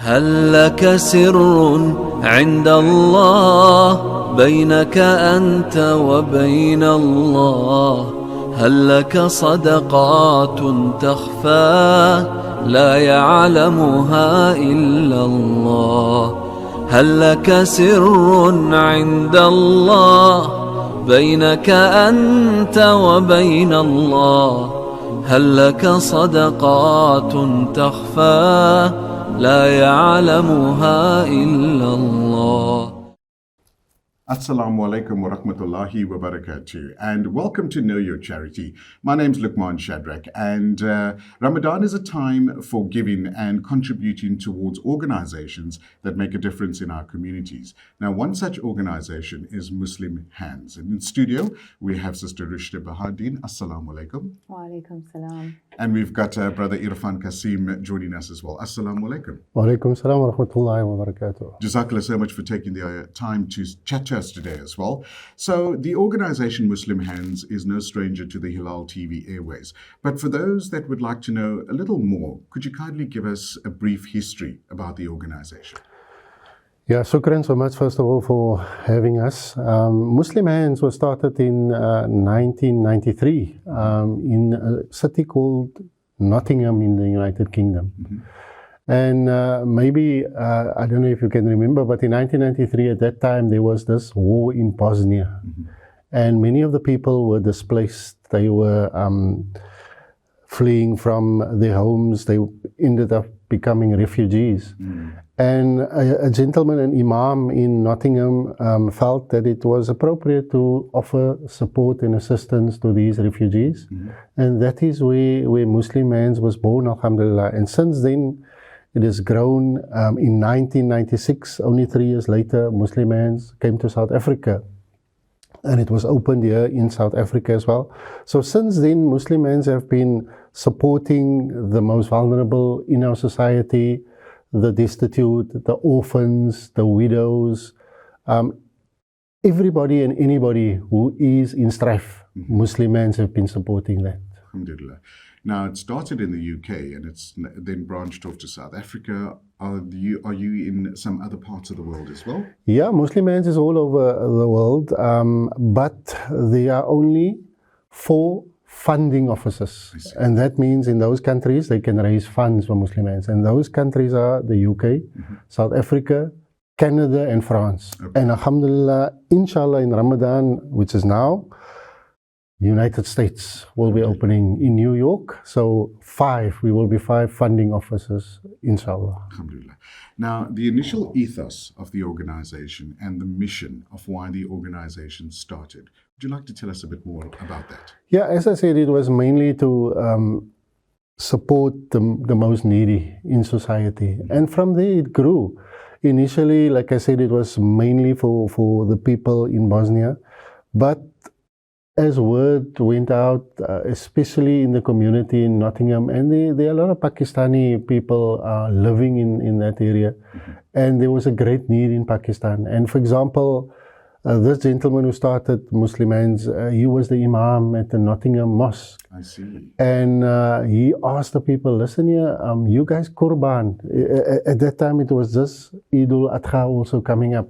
هل لك سر عند الله بينك أنت وبين الله؟ هل لك صدقات تخفى لا يعلمها إلا الله؟ هل لك سر عند الله بينك أنت وبين الله؟ هل لك صدقات تخفى لا يعلمها إلا الله. Assalamu alaikum wa rahmatullahi wa barakatuh, and welcome to Know Your Charity. My name is Luqman Shadrach, and Ramadan is a time for giving and contributing towards organizations that make a difference in our communities. Now, one such organization is Muslim Hands. And in studio, we have Sister Rushda Bahardin. Assalamu alaikum. Wa alaikum salam. And we've got Brother Irfan Kasim joining us as well. Assalamu alaikum. Wa alaikum salam wa rahmatullahi wa barakatuh. Jazakallah so much for taking the time to chat to us today as well. So the organization Muslim Hands is no stranger to the Hilaal TV airways. But for those that would like to know a little more, could you kindly give us a brief history about the organization? Yeah, shukran so much, first of all, for having us. Muslim Hands was started in 1993 in a city called Nottingham in the United Kingdom. Mm-hmm. And maybe, I don't know if you can remember, but in 1993, at that time, there was this war in Bosnia. Mm-hmm. And many of the people were displaced. They were fleeing from their homes. They ended up becoming refugees. Mm-hmm. And a gentleman, an imam in Nottingham, felt that it was appropriate to offer support and assistance to these refugees. Mm-hmm. And that is where Muslim Hands was born, alhamdulillah. And since then, it has grown. In 1996, only 3 years later, Muslim Hands came to South Africa. And it was opened here in South Africa as well. So since then, Muslim Hands have been supporting the most vulnerable in our society, the destitute, the orphans, the widows, everybody and anybody who is in strife. Mm-hmm. Muslim Hands have been supporting that. Alhamdulillah. Now, it started in the UK and it's then branched off to South Africa. Are you in some other parts of the world as well? Yeah, Muslim Hands is all over the world, but there are only 4 funding offices. And that means in those countries, they can raise funds for Muslim Hands. And those countries are the UK, mm-hmm. South Africa, Canada, and France. Okay. And alhamdulillah, inshallah, in Ramadan, which is now, United States will be opening in New York. So we will be 5 funding offices, inshallah. Alhamdulillah. Now, the initial ethos of the organization and the mission of why the organization started. Would you like to tell us a bit more about that? Yeah, as I said, it was mainly to support the most needy in society. Mm-hmm. And from there it grew. Initially, like I said, it was mainly for the people in Bosnia. But as word went out, especially in the community in Nottingham, and there are a lot of Pakistani people living in that area, mm-hmm. and there was a great need in Pakistan. And for example, this gentleman who started Muslim Hands, he was the imam at the Nottingham Mosque. I see. And he asked the people, listen here, you guys Qurban. At that time, it was just Eid al-Adha also coming up.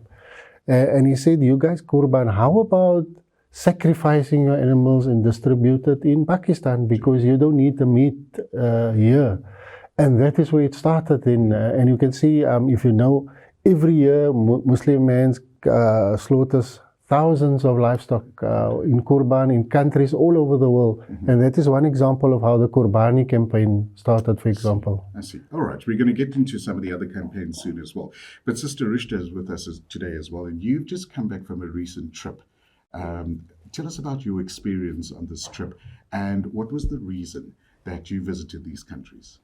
And he said, you guys Qurban, how about sacrificing your animals and distribute it in Pakistan, because you don't need the meat here. And that is where it started. And you can see, if you know, every year Muslim Hands slaughters thousands of livestock in Qurban in countries all over the world. Mm-hmm. And that is one example of how the Qurbani campaign started, for example. I see. All right. We're going to get into some of the other campaigns soon as well. But Sister Rushda is with us today as well. And you've just come back from a recent trip. Tell us about your experience on this trip and what was the reason that you visited these countries?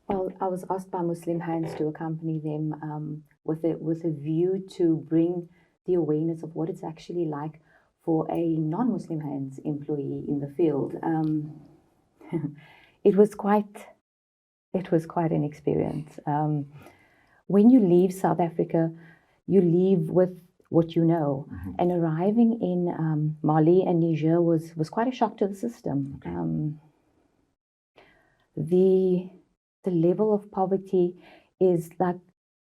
Well, I was asked by Muslim Hands to accompany them with a view to bring the awareness of what it's actually like for a non-Muslim Hands employee in the field. It was quite an experience. When you leave South Africa, you leave with what you know. Mm-hmm. And arriving in Mali and Niger was quite a shock to the system. Okay. The level of poverty is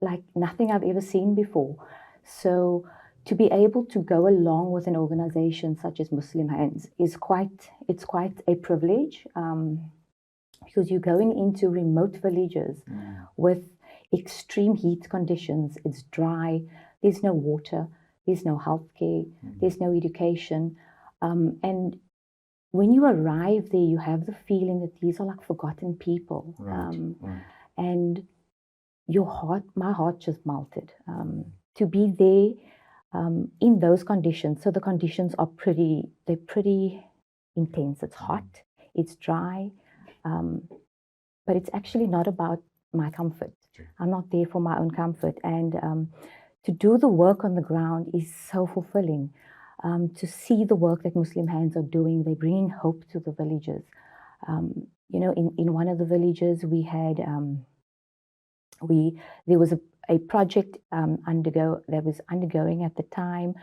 like nothing I've ever seen before. So to be able to go along with an organization such as Muslim Hands is quite a privilege, because you're going into remote villages with extreme heat conditions. It's dry, there's no water, there's no healthcare, there's no education. And when you arrive there, you have the feeling that these are like forgotten people. And my heart just melted. To be there in those conditions. So the conditions are pretty intense. It's hot, it's dry, but it's actually not about my comfort. I'm not there for my own comfort. And to do the work on the ground is so fulfilling. To see the work that Muslim Hands are doing, they're bringing hope to the villages. You know, in one of the villages, we had there was a project that was undergoing at the time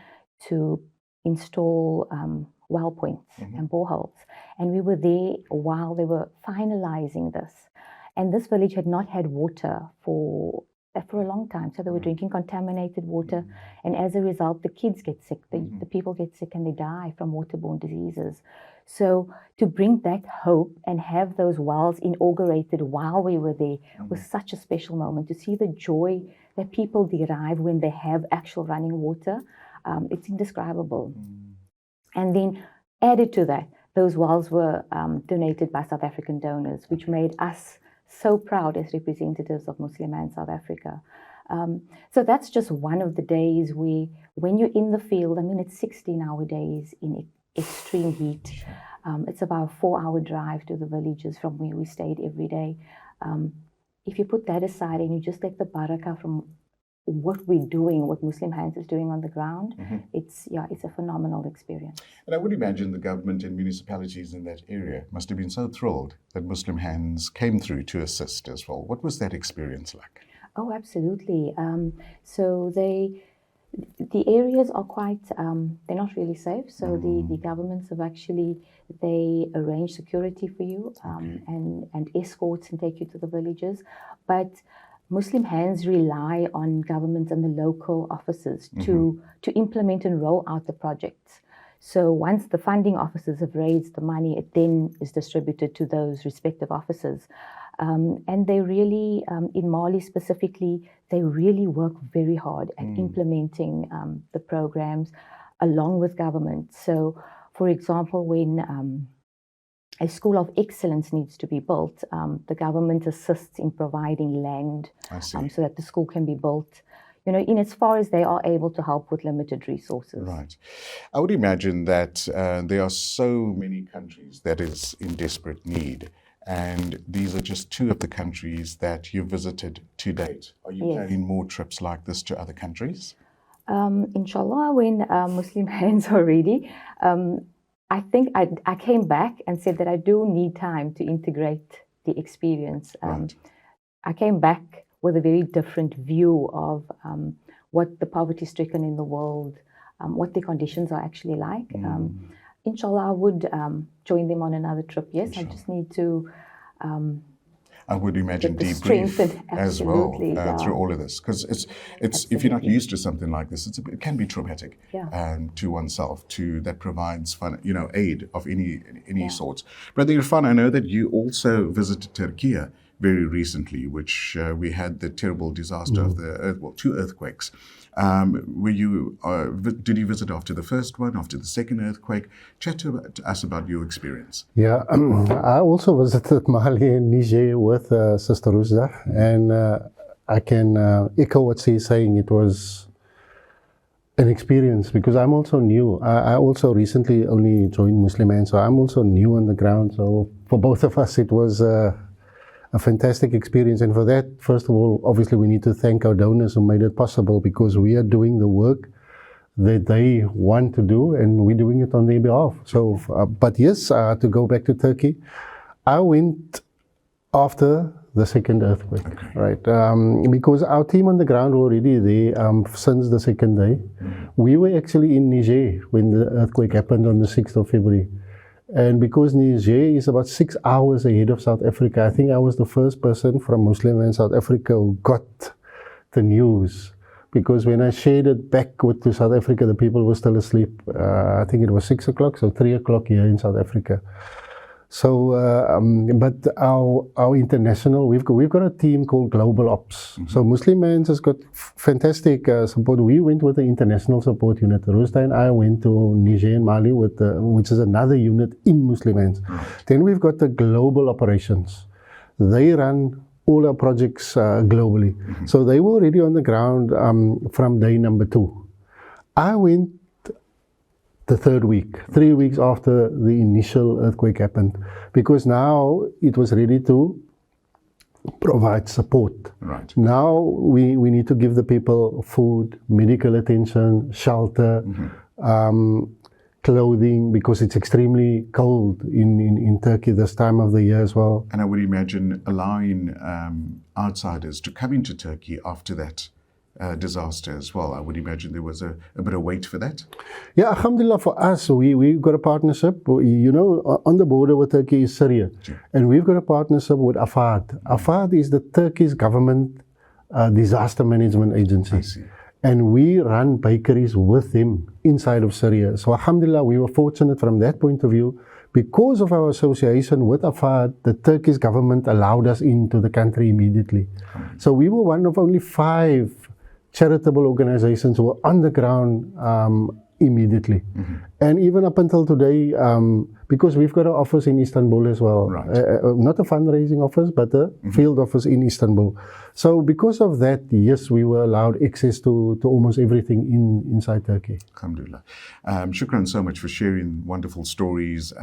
to install well points and boreholes, and we were there while they were finalizing this. And this village had not had water for a long time, so they were drinking contaminated water, and as a result, the kids get sick, the people get sick, and they die from waterborne diseases. So to bring that hope and have those wells inaugurated while we were there was such a special moment. To see the joy that people derive when they have actual running water, it's indescribable. And then added to that, those wells were donated by South African donors, which made us so proud as representatives of Muslim Hands South Africa. So that's just one of the days when you're in the field, I mean, it's 16-hour days in extreme heat. It's about a 4-hour drive to the villages from where we stayed every day. If you put that aside and you just take the barakah from what we're doing, what Muslim Hands is doing on the ground, it's a phenomenal experience. And I would imagine the government and municipalities in that area must have been so thrilled that Muslim Hands came through to assist as well. What was that experience like? Oh, absolutely. So the areas are quite, they're not really safe. So the governments have they arrange security for you and escorts and take you to the villages. But Muslim Hands rely on governments and the local officers to implement and roll out the projects. So once the funding officers have raised the money, it then is distributed to those respective officers. And they really, in Mali specifically, they really work very hard at implementing the programs along with government. So, for example, when a school of excellence needs to be built, the government assists in providing land so that the school can be built, you know, in as far as they are able to help with limited resources. Right. I would imagine that there are so many countries that is in desperate need. And these are just two of the countries that you visited to date. Are you planning more trips like this to other countries? Inshallah, when Muslim Hands are ready, I think I came back and said that I do need time to integrate the experience. I came back with a very different view of what the poverty-stricken in the world, what their conditions are actually like. Inshallah, I would join them on another trip. Yes, inshallah. I just need to. I would imagine debrief as well through all of this, because it's if you're not used to something like this, it can be traumatic to oneself. That provides fun, aid of any sorts. Brother Irfan, I know that you also visited Turkey very recently, which we had the terrible disaster of the two earthquakes. Did you visit after the first one, after the second earthquake? Chat to us about your experience. Yeah, I also visited Mali and Niger with Sister Ruzda, and I can echo what she's saying. It was an experience because I'm also new. I also recently only joined Muslim Hands, so I'm also new on the ground. So for both of us, it was a fantastic experience, and for that, first of all, obviously we need to thank our donors who made it possible, because we are doing the work that they want to do and we're doing it on their behalf. So, but yes, to go back to Turkey, I went after the second earthquake, right? Because our team on the ground were already there since the second day. We were actually in Niger when the earthquake happened on the 6th of February. And because Niger is about 6 hours ahead of South Africa, I think I was the first person from Muslim and South Africa who got the news. Because when I shared it back to South Africa, the people were still asleep. I think it was 6 o'clock, so 3 o'clock here in South Africa. So, but our international, we've got a team called Global Ops. So Muslim Hands has got fantastic support. We went with the international support unit. Rosta and I went to Niger and Mali with which is another unit in Muslim Hands. Then we've got the global operations. They run all our projects globally. So they were already on the ground from day number 2. I went the 3rd week, 3 weeks after the initial earthquake happened, because now it was ready to provide support. Right. Now we need to give the people food, medical attention, shelter, clothing, because it's extremely cold in Turkey this time of the year as well. And I would imagine allowing outsiders to come into Turkey after that disaster as well. I would imagine there was a bit of wait for that. Yeah, alhamdulillah, for us, we got a partnership. You know, on the border with Turkey is Syria. Sure. And we've got a partnership with AFAD. AFAD is the Turkish government disaster management agency. I see. And we run bakeries with them inside of Syria. So alhamdulillah, we were fortunate from that point of view. Because of our association with AFAD, the Turkish government allowed us into the country immediately. So we were one of only 5 charitable organizations who were on the ground immediately. And even up until today, because we've got an office in Istanbul as well, Right. Not a fundraising office, but a field office in Istanbul. So because of that, yes, we were allowed access to almost everything inside Turkey. Alhamdulillah. Shukran so much for sharing wonderful stories,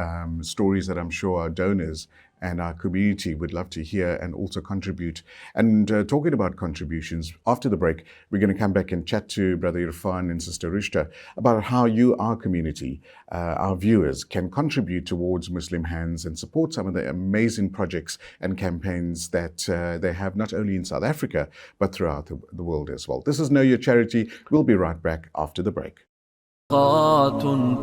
stories that I'm sure our donors and our community would love to hear and also contribute. And talking about contributions, after the break, we're going to come back and chat to Brother Irfan and Sister Rushta about how you, our community, our viewers, can contribute towards Muslim Hands and support some of the amazing projects and campaigns that they have not only in South Africa, but throughout the world as well. This is Know Your Charity. We'll be right back after the break.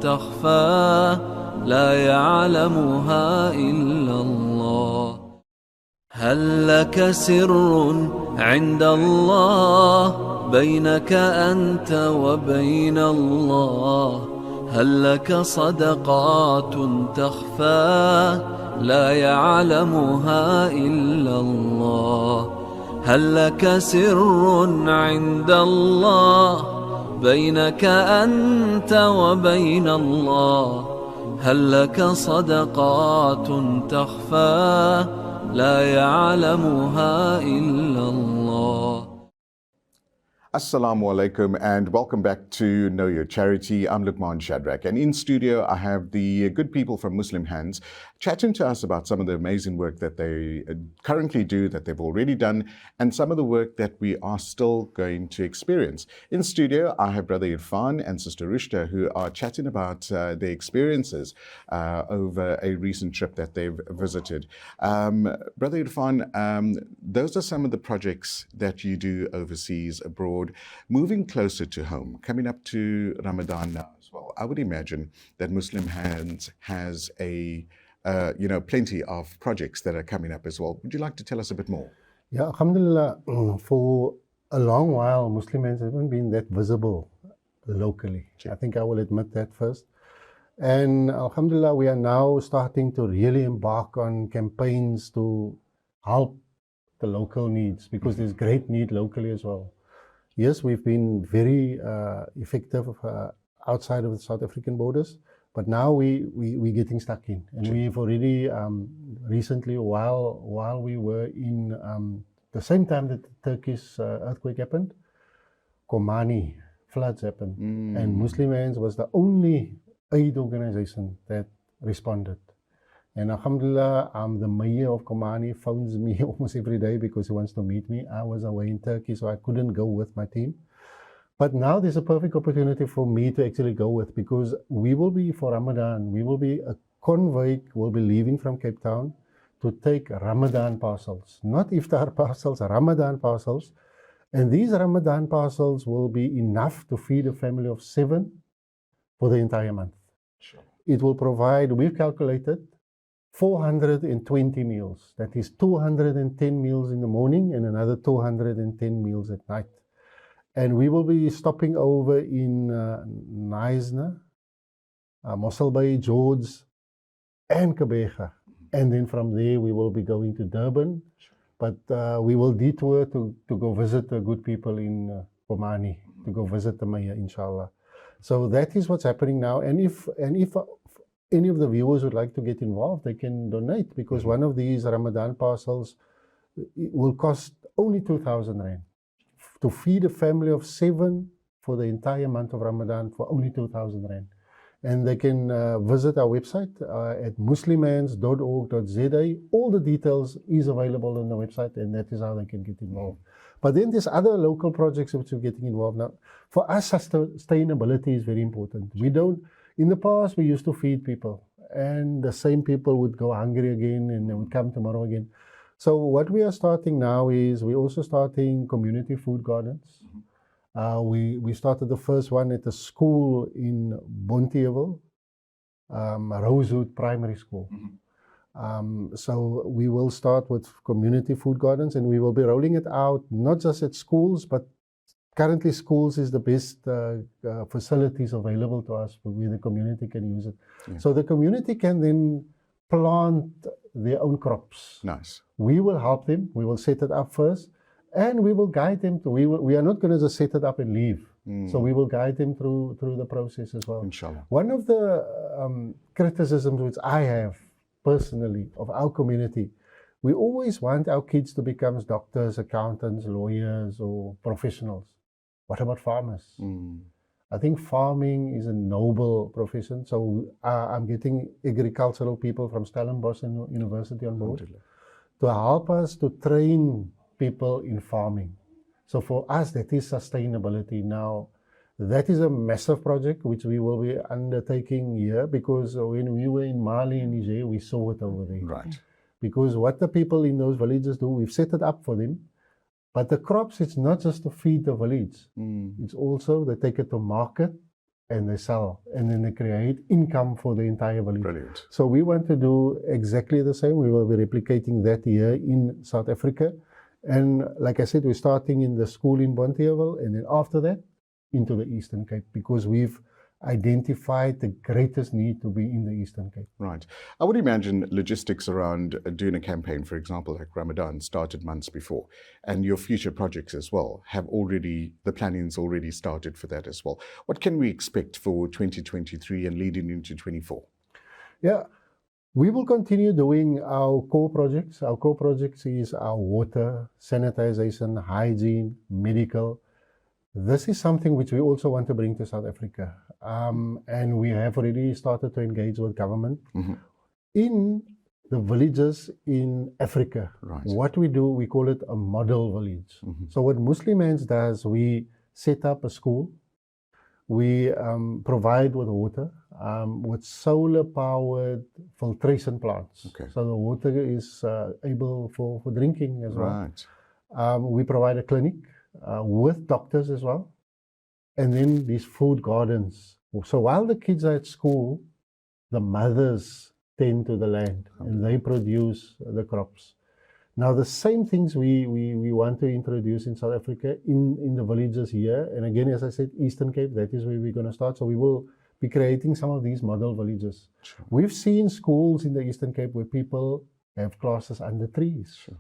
تخفى لا يعلمها إلا الله هل لك سر عند الله بينك أنت وبين الله هل لك صدقات تخفى لا يعلمها إلا الله هل لك سر عند الله بينك أنت وبين الله هل لك صدقات تخفى لا يعلمها إلا الله. Assalamu alaikum and welcome back to Know Your Charity. I'm Luqman Shadrack, and in studio I have the good people from Muslim Hands chatting to us about some of the amazing work that they currently do, that they've already done, and some of the work that we are still going to experience. In studio I have Brother Irfan and Sister Rushta, who are chatting about their experiences over a recent trip that they've visited. Brother Irfan, those are some of the projects that you do overseas, abroad. Moving closer to home, coming up to Ramadan now as well, I would imagine that Muslim Hands has plenty of projects that are coming up as well. Would you like to tell us a bit more? Yeah, alhamdulillah, for a long while, Muslim Hands haven't been that visible locally. Sure. I think I will admit that first. And alhamdulillah, we are now starting to really embark on campaigns to help the local needs, because there's great need locally as well. Yes, we've been very effective outside of the South African borders, but now we're getting stuck in. And we've already recently, while we were in the same time that the Turkish earthquake happened, Komani floods happened. And Muslim Hands was the only aid organization that responded. And alhamdulillah, the mayor of Komani phones me almost every day because he wants to meet me. I was away in Turkey, so I couldn't go with my team. But now there's a perfect opportunity for me to actually go with, because we will be, for Ramadan, a convoy will be leaving from Cape Town to take Ramadan parcels. Not iftar parcels, Ramadan parcels. And these Ramadan parcels will be enough to feed a family of 7 for the entire month. Sure. it will provide, we've calculated, 420 meals. That is 210 meals in the morning and another 210 meals at night. And we will be stopping over in Neisner, Mossel Bay, George, and Kebega. And then from there, we will be going to Durban. But we will detour to go visit the good people in Pomani, to go visit the mayor, inshallah. So that is what's happening now. And if any of the viewers would like to get involved, they can donate, because one of these Ramadan parcels will cost only 2,000 Rand. To feed a family of 7 for the entire month of Ramadan for only 2,000 Rand. And they can visit our website at muslimhands.org.za. All the details is available on the website, and that is how they can get involved. But then there's other local projects which are getting involved now. For us, sustainability is very important. We don't, in the past, we used to feed people, and the same people would go hungry again, and they would come tomorrow again. So what we are starting now is we're also starting community food gardens. We started the first one at a school in Bonteheuwel, Rosewood Primary School. So we will start with community food gardens, and we will be rolling it out not just at schools, but currently schools is the best facilities available to us where the community can use it. Yeah. So the community can then plant their own crops. Nice. We will help them. We will set it up first, and we will guide them. We are not going to just set it up and leave. So we will guide them through the process as well. Inshallah. One of the criticisms which I have personally of our community, we always want our kids to become doctors, accountants, lawyers, or professionals. What about farmers? I think farming is a noble profession. So I'm getting agricultural people from Stellenbosch University on board to help us to train people in farming. So for us, that is sustainability. Now, that is a massive project which we will be undertaking here, because when we were in Mali and Niger, we saw it over there. Right. Because what the people in those villages do, we've set it up for them. But the crops, it's not just to feed the village. It's also they take it to market and they sell. And then they create income for the entire village. Brilliant. So we want to do exactly the same. We will be replicating that here in South Africa. And like I said, we're starting in the school in Bonteheuwel, and then after that, into the Eastern Cape, because we've identified the greatest need to be in the Eastern Cape. Right. I would imagine logistics around doing a campaign, for example, like Ramadan, started months before, and your future projects as well the planning's already started for that as well. What can we expect for 2023 and leading into 24? Yeah. We will continue doing our core projects. Our core projects is our water, sanitization, hygiene, medical. This is something which we also want to bring to South Africa. And we have already started to engage with government in the villages in Africa. Right. What we do, we call it a model village. So what Muslim Hands does, we set up a school. We provide with water, with solar-powered filtration plants. Okay. So the water is able for drinking as well. Right. We provide a clinic with doctors as well. And then these food gardens. So while the kids are at school, the mothers tend to the land and they produce the crops. Now, the same things we want to introduce in South Africa in the villages here. And again, as I said, Eastern Cape, that is where we're going to start. So we will be creating some of these model villages. Sure. We've seen schools in the Eastern Cape where people have classes under trees. Sure.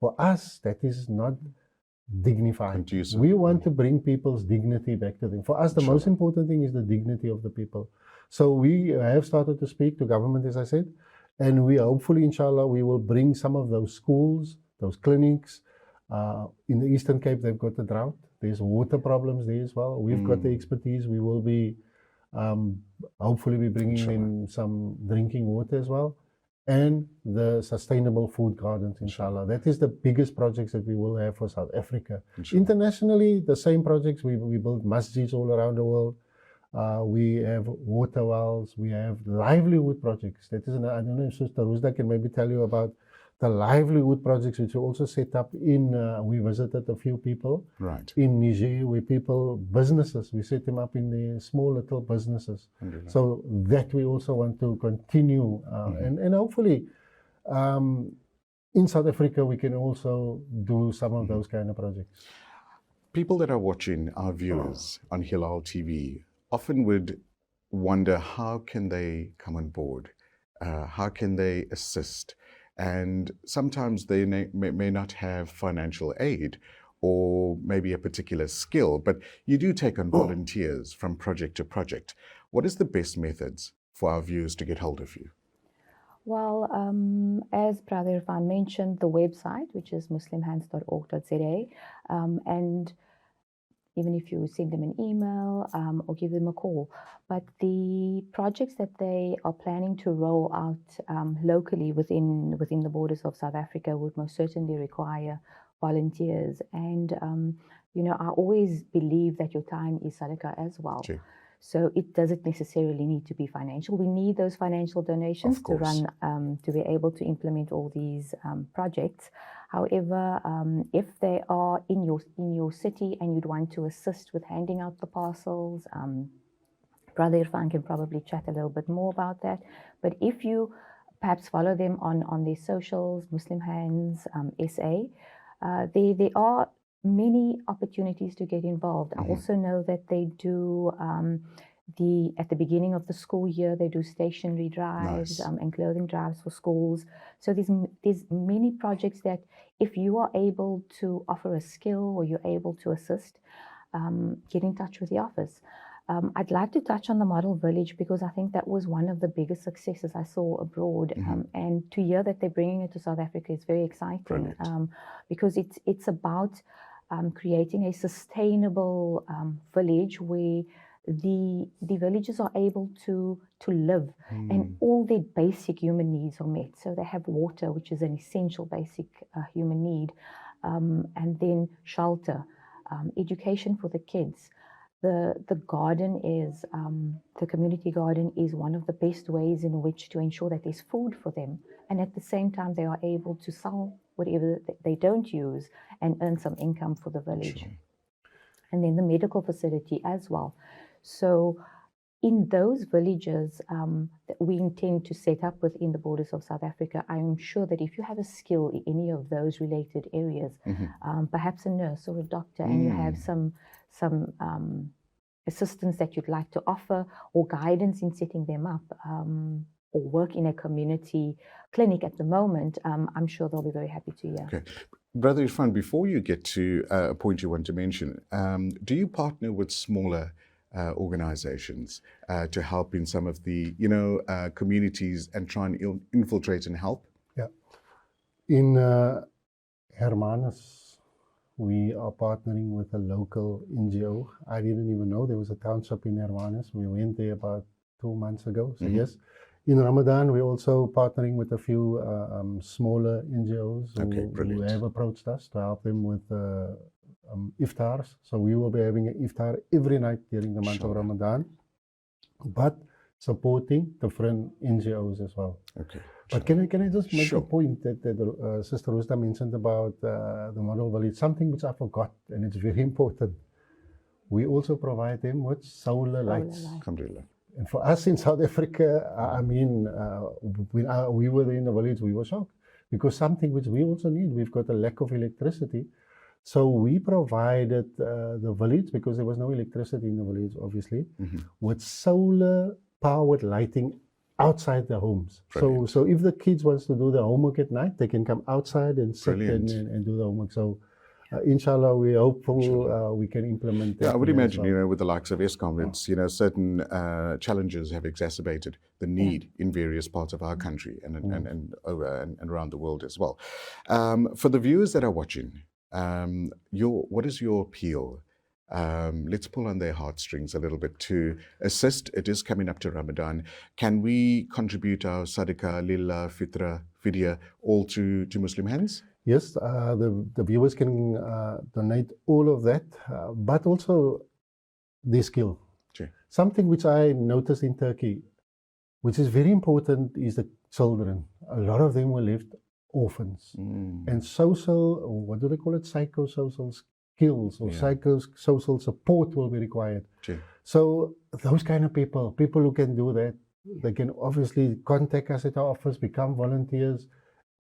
For us, that is not dignified. Conducive. We want to bring people's dignity back to them. For us, the most important thing is the dignity of the people. So we have started to speak to government, as I said. And we hopefully, inshallah, we will bring some of those schools, those clinics. In the Eastern Cape, they've got the drought. There's water problems there as well. We've got the expertise. We will be hopefully be bringing in some drinking water as well. And the sustainable food gardens, inshallah. That is the biggest projects that we will have for South Africa. Internationally, the same projects. We build masjids all around the world. We have water wells, we have livelihood projects. That is, I don't know if Sister Ruzda can maybe tell you about the livelihood projects which we also set up in, we visited a few people Right. in Niger where businesses, we set them up in the small little businesses. Alhamdulillah. So that we also want to continue. And hopefully in South Africa we can also do some of those kind of projects. People that are watching, our viewers on Hilaal TV, often would wonder, how can they come on board? How can they assist? And sometimes they may not have financial aid or maybe a particular skill, but you do take on volunteers from project to project. What is the best methods for our viewers to get hold of you? Well, as Brother Irfan mentioned, the website, which is muslimhands.org.za, and even if you send them an email or give them a call. But the projects that they are planning to roll out locally within the borders of South Africa would most certainly require volunteers. And, I always believe that your time is sadaqah as well. Sure. So it doesn't necessarily need to be financial. We need those financial donations to run, to be able to implement all these projects. However, if they are in your city and you'd want to assist with handing out the parcels, Brother Irfan can probably chat a little bit more about that. But if you perhaps follow them on their socials, Muslim Hands SA, there are many opportunities to get involved. I also know that they do at the beginning of the school year, they do stationery drives and clothing drives for schools. So there's many projects that if you are able to offer a skill or you're able to assist, get in touch with the office. I'd like to touch on the model village because I think that was one of the biggest successes I saw abroad. And to hear that they're bringing it to South Africa is very exciting because it's about creating a sustainable village where the villagers are able to live and all their basic human needs are met. So they have water, which is an essential basic human need, and then shelter, education for the kids. The garden is, the community garden is one of the best ways in which to ensure that there's food for them. And at the same time, they are able to sell whatever they don't use and earn some income for the village. Sure. And then the medical facility as well. So in those villages that we intend to set up within the borders of South Africa, I am sure that if you have a skill in any of those related areas, perhaps a nurse or a doctor, and you have some assistance that you'd like to offer or guidance in setting them up, or work in a community clinic at the moment, I'm sure they'll be very happy to hear. Okay. Brother Irfan, before you get to a point you want to mention, do you partner with smaller organizations to help in some of the, communities and try and infiltrate and help? Yeah. In Hermanus, we are partnering with a local NGO. I didn't even know there was a township in Hermanus. We went there about 2 months ago. So yes, in Ramadan, we're also partnering with a few smaller NGOs who have approached us to help them with iftars. So we will be having an iftar every night during the month of Ramadan, but supporting different NGOs as well. Okay. But can I just make a point that Sister Rosda mentioned about the model village, something which I forgot, and it's very important. We also provide them with solar lights. Alhamdulillah. And for us in South Africa, I mean, when we were there in the village, we were shocked because something which we also need, we've got a lack of electricity. So we provided the village, because there was no electricity in the village, obviously, with solar powered lighting outside the homes. So if the kids wants to do their homework at night, they can come outside and sit and do the homework. So inshallah, we're hopeful we can implement that. Yeah, I would imagine, with the likes of Eskom, it's, certain challenges have exacerbated the need in various parts of our country and around the world as well. For the viewers that are watching, what is your appeal? Let's pull on their heartstrings a little bit to assist. It is coming up to Ramadan. Can we contribute our sadaqah, lillah, fitra, fidya, all to Muslim Hands? Yes, the viewers can donate all of that, but also their skill. Sure. Something which I noticed in Turkey, which is very important, is the children. A lot of them were left orphans. And social, or what do they call it, psychosocial skills or psychosocial support will be required. Sure. So those kind of people who can do that, they can obviously contact us at our office, become volunteers,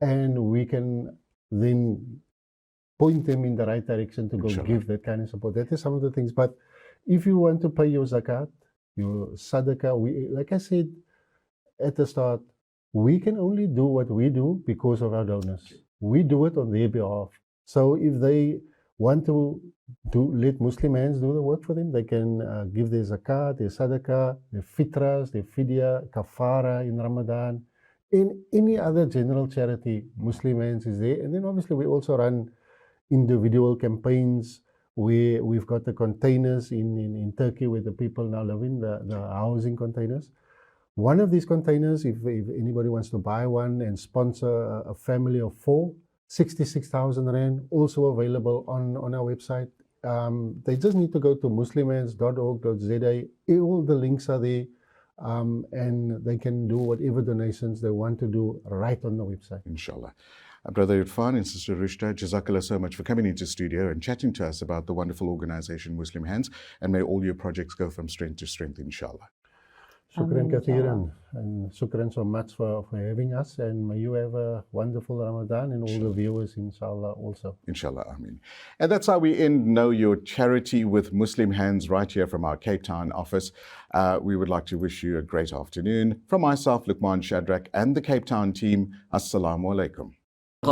and we can then point them in the right direction to go give that kind of support. That is some of the things. But if you want to pay your zakat, your sadaqah, like I said at the start, we can only do what we do because of our donors. We do it on their behalf. So if they want to let Muslim hands do the work for them, they can give their zakat, their sadaqah, their fitras, their fidya, kafara in Ramadan. In any other general charity, Muslim hands is there. And then obviously we also run individual campaigns where we've got the containers in Turkey where the people now live in, the housing containers. One of these containers, if anybody wants to buy one and sponsor a family of 4, 66,000 Rand, also available on our website. They just need to go to muslimhands.org.za. All the links are there, and they can do whatever donations they want to do right on the website. Inshallah. Brother Irfan and Sister Rushda, Jazakallah so much for coming into studio and chatting to us about the wonderful organization Muslim Hands, and may all your projects go from strength to strength, inshallah. Shukran kathiran, and shukran so much for having us, and may you have a wonderful Ramadan, and all the viewers, inshallah, also. Inshallah, Ameen. And that's how we end Know Your Charity with Muslim Hands right here from our Cape Town office. We would like to wish you a great afternoon. From myself, Luqman Shadrack, and the Cape Town team, Assalamu alaikum.